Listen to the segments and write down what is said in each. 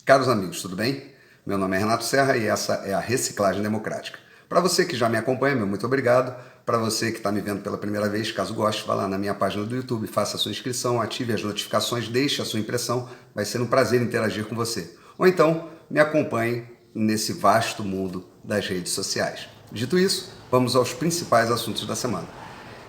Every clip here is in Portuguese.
Caros amigos, tudo bem? Meu nome é Renato Serra e essa é a Reciclagem Democrática. Para você que já me acompanha, meu muito obrigado. Para você que está me vendo pela primeira vez, caso goste, vá lá na minha página do YouTube, faça a sua inscrição, ative as notificações, deixe a sua impressão. Vai ser um prazer interagir com você. Ou então, me acompanhe nesse vasto mundo das redes sociais. Dito isso, vamos aos principais assuntos da semana.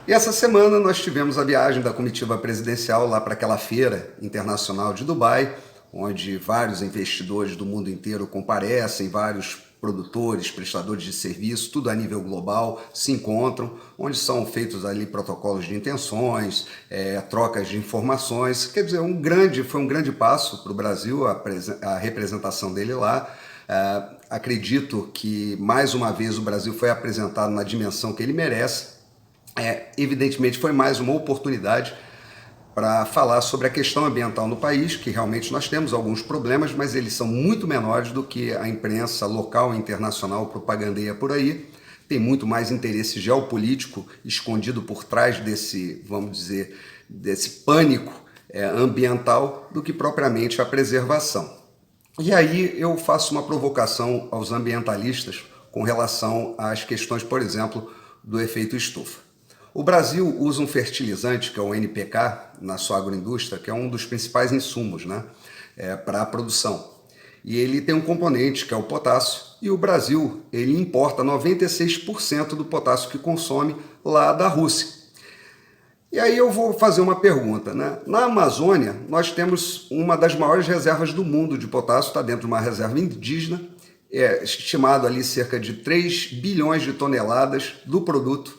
E essa semana nós tivemos a viagem da comitiva presidencial lá para aquela feira internacional de Dubai, onde vários investidores do mundo inteiro comparecem, vários produtores, prestadores de serviço, tudo a nível global, se encontram, onde são feitos ali protocolos de intenções, trocas de informações. Quer dizer, foi um grande passo para o Brasil a representação dele lá. Acredito que, mais uma vez, o Brasil foi apresentado na dimensão que ele merece. Evidentemente, foi mais uma oportunidade para falar sobre a questão ambiental no país, que realmente nós temos alguns problemas, mas eles são muito menores do que a imprensa local e internacional propagandeia por aí. Tem muito mais interesse geopolítico escondido por trás desse, vamos dizer, desse pânico ambiental do que propriamente a preservação. E aí eu faço uma provocação aos ambientalistas com relação às questões, por exemplo, do efeito estufa. O Brasil usa um fertilizante, que é o NPK, na sua agroindústria, que é um dos principais insumos, né, para a produção. E ele tem um componente, que é o potássio, e o Brasil ele importa 96% do potássio que consome lá da Rússia. E aí eu vou fazer uma pergunta, né? Na Amazônia, nós temos uma das maiores reservas do mundo de potássio, está dentro de uma reserva indígena, estimado ali cerca de 3 bilhões de toneladas do produto,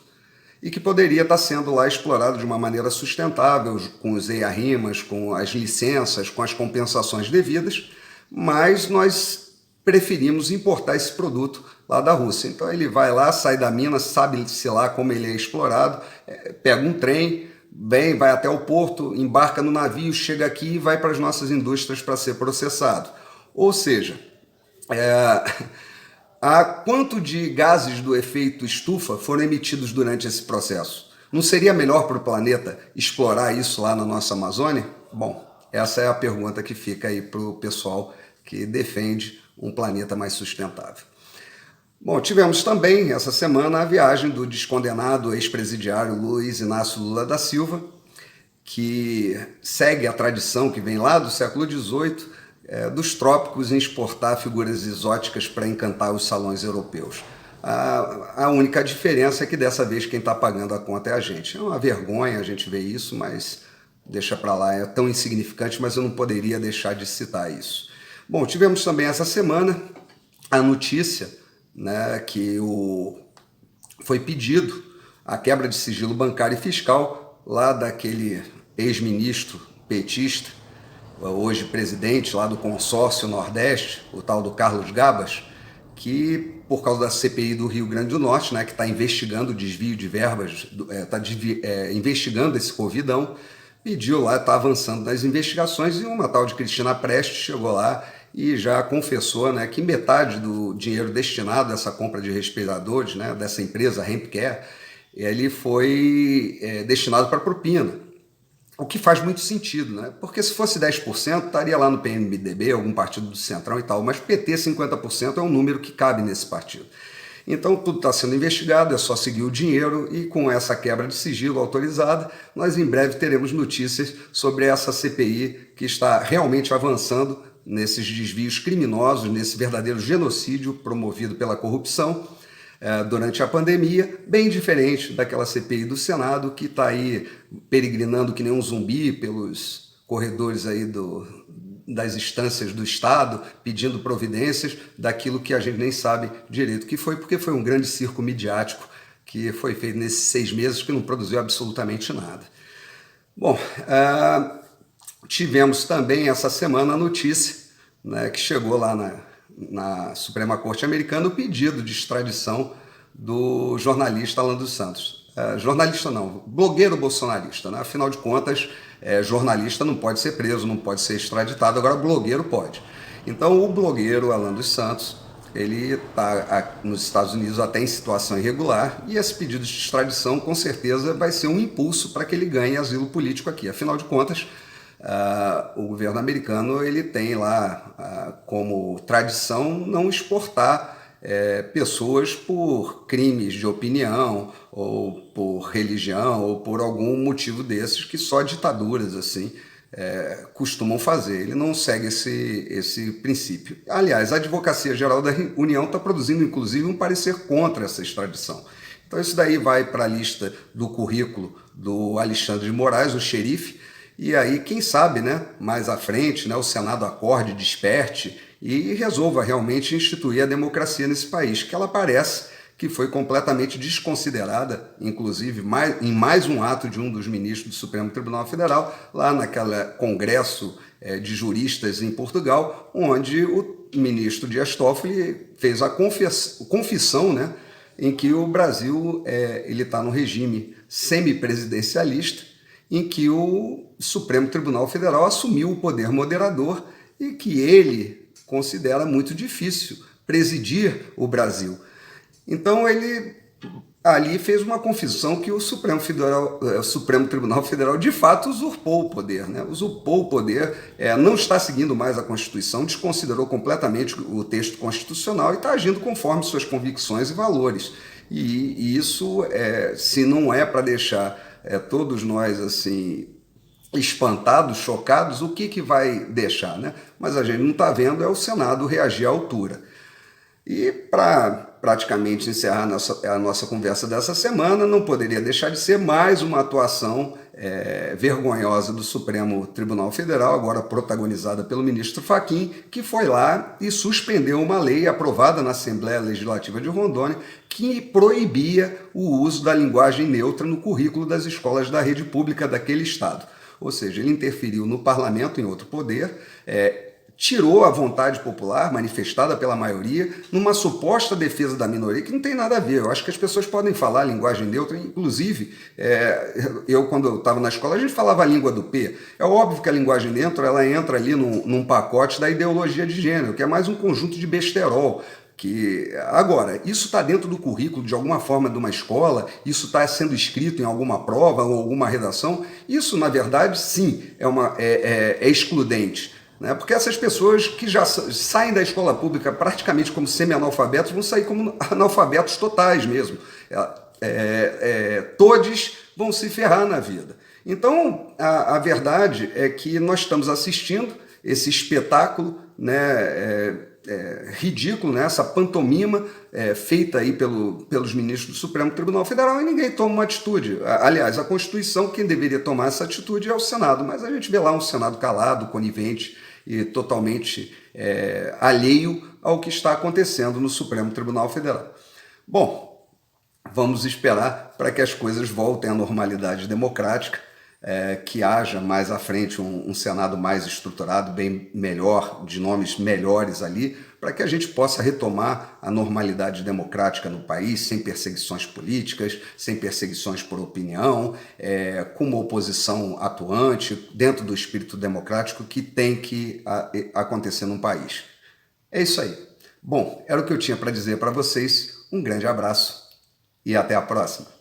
e que poderia estar sendo lá explorado de uma maneira sustentável, com os EIA-RIMAs, com as licenças, com as compensações devidas, mas nós preferimos importar esse produto lá da Rússia. Então ele vai lá, sai da mina, sabe-se lá como ele é explorado, pega um trem, vai até o porto, embarca no navio, chega aqui e vai para as nossas indústrias para ser processado. Ou seja, quanto de gases do efeito estufa foram emitidos durante esse processo? Não seria melhor para o planeta explorar isso lá na nossa Amazônia? Bom, essa é a pergunta que fica aí para o pessoal que defende um planeta mais sustentável. Bom, tivemos também essa semana a viagem do descondenado ex-presidiário Luiz Inácio Lula da Silva, que segue a tradição que vem lá do século XVIII, dos trópicos em exportar figuras exóticas para encantar os salões europeus. A única diferença é que dessa vez quem está pagando a conta é a gente. É uma vergonha a gente ver isso, mas deixa para lá, é tão insignificante, mas eu não poderia deixar de citar isso. Bom, tivemos também essa semana a notícia, né, que foi pedido a quebra de sigilo bancário e fiscal lá daquele ex-ministro petista, hoje presidente lá do consórcio Nordeste, o tal do Carlos Gabas, que por causa da CPI do Rio Grande do Norte, né, que está investigando o desvio de verbas, investigando esse covidão, pediu lá, está avançando nas investigações, e uma tal de Cristina Prestes chegou lá e já confessou, né, que metade do dinheiro destinado a essa compra de respiradores, né, dessa empresa Hempcare, ele foi destinado para propina. O que faz muito sentido, né? Porque se fosse 10%, estaria lá no PMDB, algum partido do Centrão e tal, mas PT 50% é um número que cabe nesse partido. Então tudo está sendo investigado, é só seguir o dinheiro, e com essa quebra de sigilo autorizada, nós em breve teremos notícias sobre essa CPI que está realmente avançando nesses desvios criminosos, nesse verdadeiro genocídio promovido pela corrupção durante a pandemia, bem diferente daquela CPI do Senado que está aí peregrinando que nem um zumbi pelos corredores aí das instâncias do Estado, pedindo providências daquilo que a gente nem sabe direito o que foi, porque foi um grande circo midiático que foi feito nesses 6 meses que não produziu absolutamente nada. Bom, tivemos também essa semana a notícia, né, que chegou lá na Suprema Corte Americana o pedido de extradição do jornalista Alan dos Santos. Jornalista não, blogueiro bolsonarista, né? Afinal de contas, jornalista não pode ser preso, não pode ser extraditado, agora blogueiro pode. Então o blogueiro Alan dos Santos, ele está nos Estados Unidos até em situação irregular, e esse pedido de extradição com certeza vai ser um impulso para que ele ganhe asilo político aqui. Afinal de contas, o governo americano ele tem lá como tradição não exportar pessoas por crimes de opinião ou por religião ou por algum motivo desses que só ditaduras assim costumam fazer. Ele não segue esse princípio. Aliás, a Advocacia Geral da União está produzindo, inclusive, um parecer contra essa extradição. Então isso daí vai para a lista do currículo do Alexandre de Moraes, o xerife, e aí, quem sabe, né, mais à frente, né, o Senado acorde, desperte e resolva realmente instituir a democracia nesse país, que ela parece que foi completamente desconsiderada, inclusive em mais um ato de um dos ministros do Supremo Tribunal Federal, lá naquele congresso de juristas em Portugal, onde o ministro Dias Toffoli fez a confissão, né, em que o Brasil ele está no regime semipresidencialista, em que o Supremo Tribunal Federal assumiu o poder moderador e que ele considera muito difícil presidir o Brasil. Então ele ali fez uma confissão que o Supremo Tribunal Federal de fato usurpou o poder, né? Usurpou o poder, não está seguindo mais a Constituição, desconsiderou completamente o texto constitucional e está agindo conforme suas convicções e valores. E isso, se não é para deixar todos nós assim espantados, chocados, o que vai deixar, né? Mas a gente não está vendo o Senado reagir à altura. E para praticamente encerrar a nossa conversa dessa semana, não poderia deixar de ser mais uma atuação vergonhosa do Supremo Tribunal Federal, agora protagonizada pelo ministro Fachin, que foi lá e suspendeu uma lei aprovada na Assembleia Legislativa de Rondônia que proibia o uso da linguagem neutra no currículo das escolas da rede pública daquele estado. Ou seja, ele interferiu no parlamento, em outro poder, tirou a vontade popular manifestada pela maioria numa suposta defesa da minoria que não tem nada a ver. Eu acho que as pessoas podem falar linguagem neutra, inclusive, quando eu estava na escola, a gente falava a língua do P. É óbvio que a linguagem neutra ela entra ali num pacote da ideologia de gênero, que é mais um conjunto de besterol. Agora, isso está dentro do currículo de alguma forma de uma escola, isso está sendo escrito em alguma prova ou alguma redação, isso, na verdade, sim, é excludente. Né? Porque essas pessoas que já saem da escola pública praticamente como semi-analfabetos vão sair como analfabetos totais mesmo. Todos vão se ferrar na vida. Então, a verdade é que nós estamos assistindo esse espetáculo, né, ridículo, né, essa pantomima feita aí pelos ministros do Supremo Tribunal Federal e ninguém toma uma atitude. Aliás, a Constituição, quem deveria tomar essa atitude é o Senado, mas a gente vê lá um Senado calado, conivente e totalmente alheio ao que está acontecendo no Supremo Tribunal Federal. Bom, vamos esperar para que as coisas voltem à normalidade democrática, que haja mais à frente um Senado mais estruturado, bem melhor, de nomes melhores ali, para que a gente possa retomar a normalidade democrática no país, sem perseguições políticas, sem perseguições por opinião, com uma oposição atuante, dentro do espírito democrático que tem que acontecer num país. É isso aí. Bom, era o que eu tinha para dizer para vocês. Um grande abraço e até a próxima.